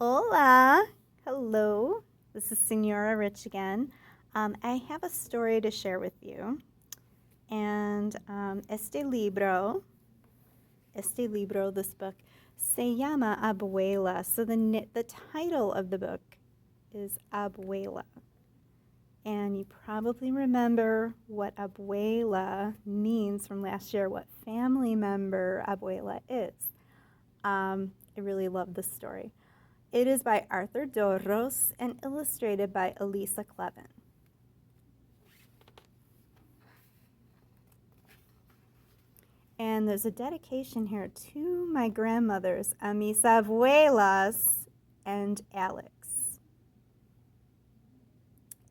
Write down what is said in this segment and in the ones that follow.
Hola. Hello. This is Senora Rich again. I have a story to share with you. And este libro, this book, se llama Abuela. So the title of the book is Abuela. And you probably remember what Abuela means from last year, what family member Abuela is. I really love this story. It is by Arthur Dorros and illustrated by Elisa Clevin. And there's a dedication here to my grandmothers, a mis abuelas and Alex.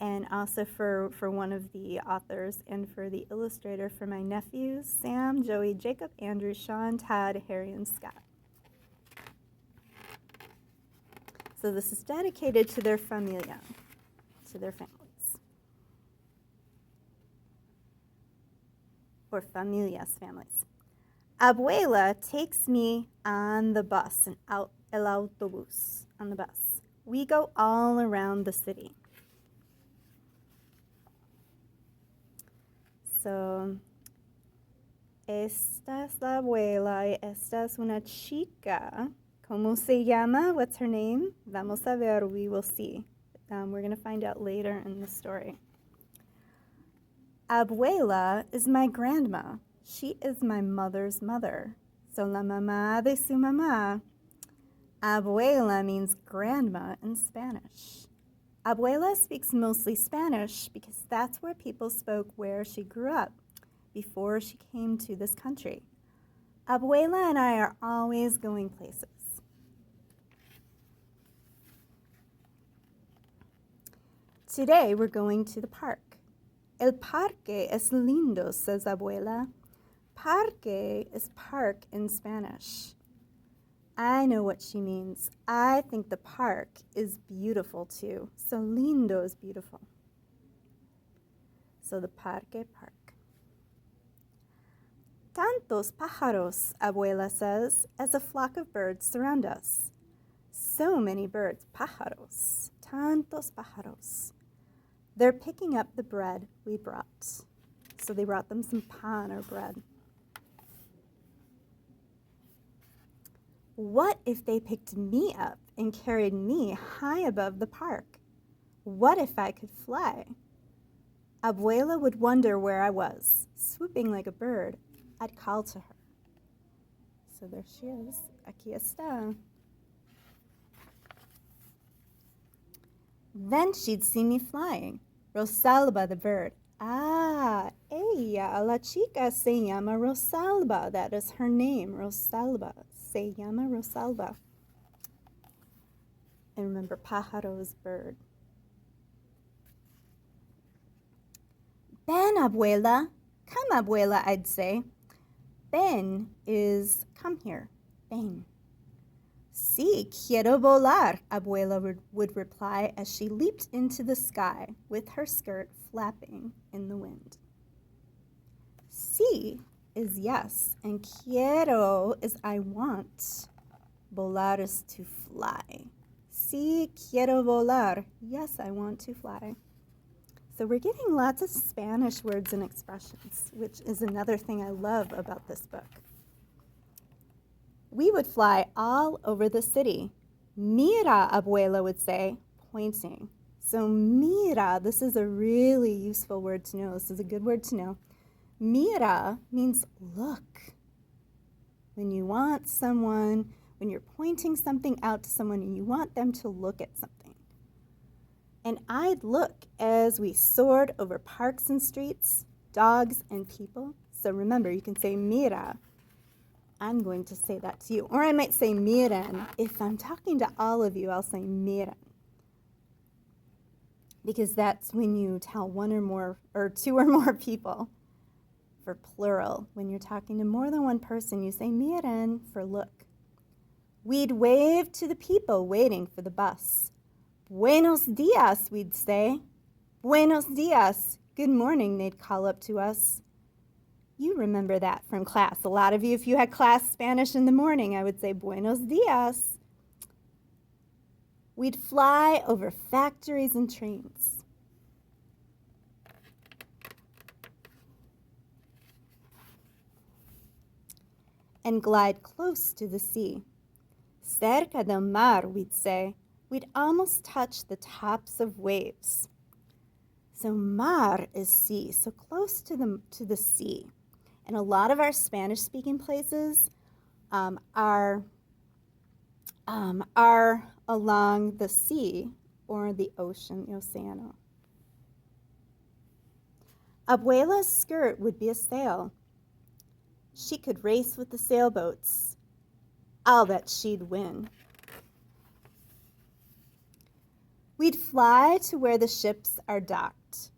And also for one of the authors and for the illustrator for my nephews, Sam, Joey, Jacob, Andrew, Sean, Todd, Harry, and Scott. So this is dedicated to their familia, to their families. Or familias, families. Abuela takes me on the bus, el autobús, on the bus. We go all around the city. So, esta es la abuela y esta es una chica. ¿Cómo se llama? What's her name? Vamos a ver, we will see. We're going to find out later in the story. Abuela is my grandma. She is my mother's mother. So la mamá de su mamá. Abuela means grandma in Spanish. Abuela speaks mostly Spanish because that's where people spoke where she grew up before she came to this country. Abuela and I are always going places. Today we're going to the park. El parque es lindo, says Abuela. Parque is park in Spanish. I know what she means. I think the park is beautiful too. So lindo is beautiful. So the parque, park. Tantos pájaros, Abuela says, as a flock of birds surround us. So many birds, pájaros, tantos pájaros. They're picking up the bread we brought. So they brought them some pan or bread. What if they picked me up and carried me high above the park? What if I could fly? Abuela would wonder where I was. Swooping like a bird, I'd call to her. So there she is. Aquí está. Then she'd see me flying. Rosalba the bird. Ah, ella, la chica se llama Rosalba. That is her name, Rosalba. Se llama Rosalba. And remember, pájaro is bird. Ven, abuela. Come, abuela, I'd say. Ven is come here. Ven. Sí, quiero volar, Abuela would reply as she leaped into the sky with her skirt flapping in the wind. Sí is yes, and quiero is I want. Volar is to fly. Sí, quiero volar. Yes, I want to fly. So we're getting lots of Spanish words and expressions, which is another thing I love about this book. We would fly all over the city. Mira, Abuela would say, pointing. So mira, this is a really useful word to know. This is a good word to know. Mira means look. When you want someone, when you're pointing something out to someone and you want them to look at something. And I'd look as we soared over parks and streets, dogs and people. So remember, you can say mira. I'm going to say that to you. Or I might say miren. If I'm talking to all of you, I'll say miren. Because that's when you tell one or more, or two or more people for plural. When you're talking to more than one person, you say miren for look. We'd wave to the people waiting for the bus. Buenos dias, we'd say. Buenos dias. Good morning, they'd call up to us. You remember that from class. A lot of you, if you had class Spanish in the morning, I would say, buenos dias. We'd fly over factories and trains. And glide close to the sea. Cerca del mar, we'd say. We'd almost touch the tops of waves. So mar is sea, so close to the sea. And a lot of our Spanish-speaking places are along the sea or the ocean, the océano. Abuela's skirt would be a sail. She could race with the sailboats. I'll bet she'd win. We'd fly to where the ships are docked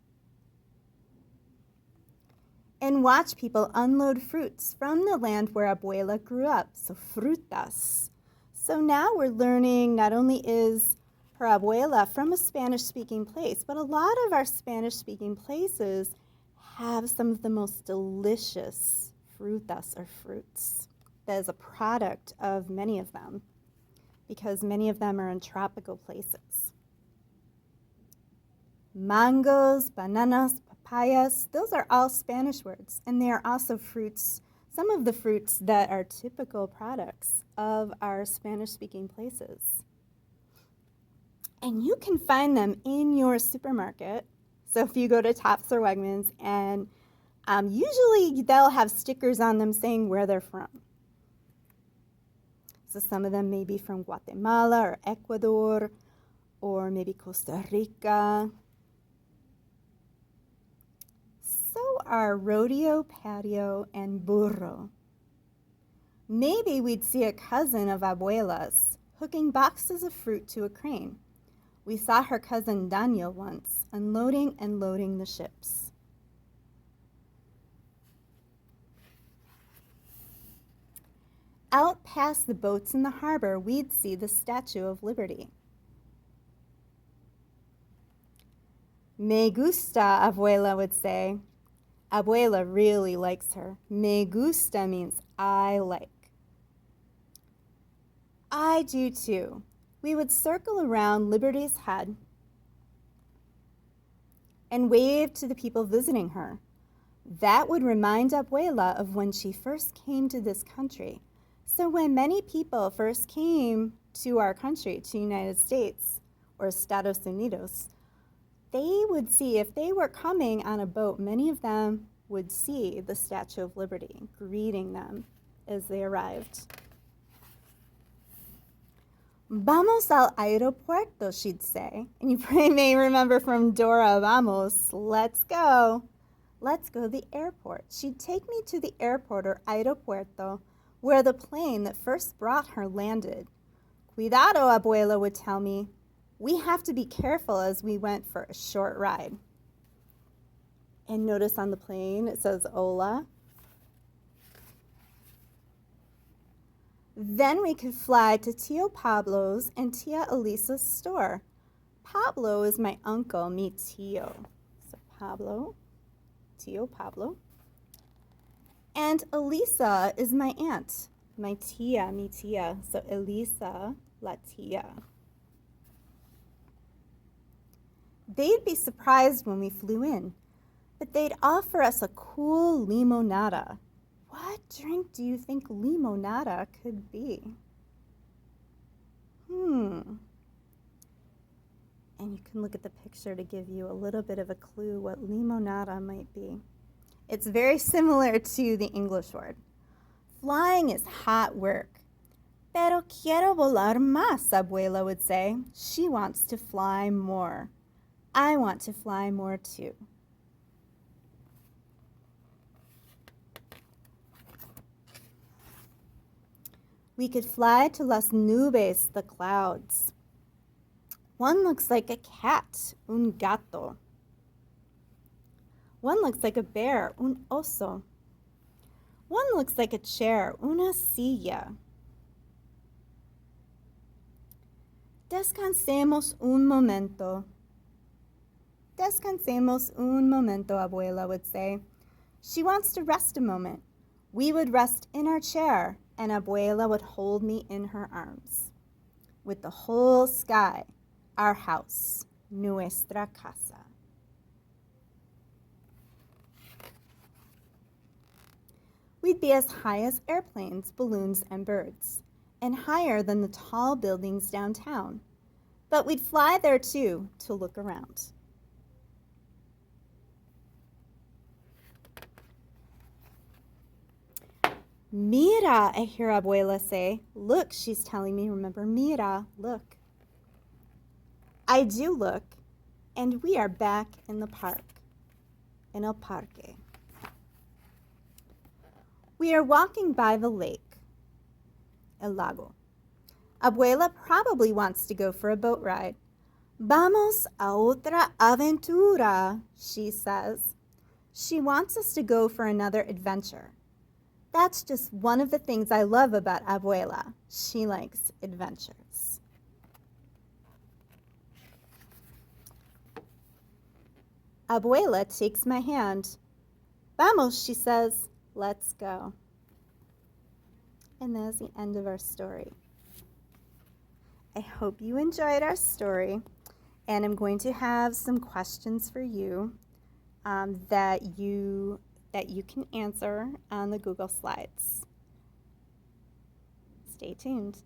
and watch people unload fruits from the land where Abuela grew up, so frutas. So now we're learning not only is her Abuela from a Spanish-speaking place, but a lot of our Spanish-speaking places have some of the most delicious frutas or fruits. That is a product of many of them because many of them are in tropical places. Mangoes, bananas, papayas, those are all Spanish words, and they are also fruits, some of the fruits that are typical products of our Spanish-speaking places. And you can find them in your supermarket. So if you go to Tops or Wegmans, and usually they'll have stickers on them saying where they're from. So some of them may be from Guatemala or Ecuador, or maybe Costa Rica. So are rodeo, patio, and burro. Maybe we'd see a cousin of Abuela's hooking boxes of fruit to a crane. We saw her cousin Daniel once unloading and loading the ships. Out past the boats in the harbor, we'd see the Statue of Liberty. Me gusta, Abuela would say. Abuela really likes her. Me gusta means I like. I do too. We would circle around Liberty's head and wave to the people visiting her. That would remind Abuela of when she first came to this country. So when many people first came to our country, to the United States, or Estados Unidos, they would see, if they were coming on a boat, many of them would see the Statue of Liberty greeting them as they arrived. Vamos al aeropuerto, she'd say. And you may remember from Dora, vamos, let's go. Let's go to the airport. She'd take me to the airport or aeropuerto, where the plane that first brought her landed. Cuidado, Abuela would tell me. We have to be careful as we went for a short ride. And notice on the plane it says hola. Then we could fly to Tio Pablo's and Tia Elisa's store. Pablo is my uncle, mi tio. So Pablo, Tio Pablo. And Elisa is my aunt, my tia, mi tia. So Elisa, la tia. They'd be surprised when we flew in, but they'd offer us a cool limonada. What drink do you think limonada could be? And you can look at the picture to give you a little bit of a clue what limonada might be. It's very similar to the English word. Flying is hot work. Pero quiero volar más, Abuela would say. She wants to fly more. I want to fly more too. We could fly to las nubes, the clouds. One looks like a cat, un gato. One looks like a bear, un oso. One looks like a chair, una silla. Descansemos un momento. Descansemos un momento, Abuela would say. She wants to rest a moment. We would rest in our chair, and Abuela would hold me in her arms. with the whole sky, our house, nuestra casa. We'd be as high as airplanes, balloons, and birds, and higher than the tall buildings downtown. But we'd fly there too to look around. Mira, I hear Abuela say. Look, she's telling me, remember, mira, look. I do look, and we are back in the park, in el parque. We are walking by the lake, el lago. Abuela probably wants to go for a boat ride. Vamos a otra aventura, she says. She wants us to go for another adventure. That's just one of the things I love about Abuela. She likes adventures. Abuela takes my hand. Vamos, she says. Let's go. And that's the end of our story. I hope you enjoyed our story, and I'm going to have some questions for you that you can answer on the Google Slides. Stay tuned.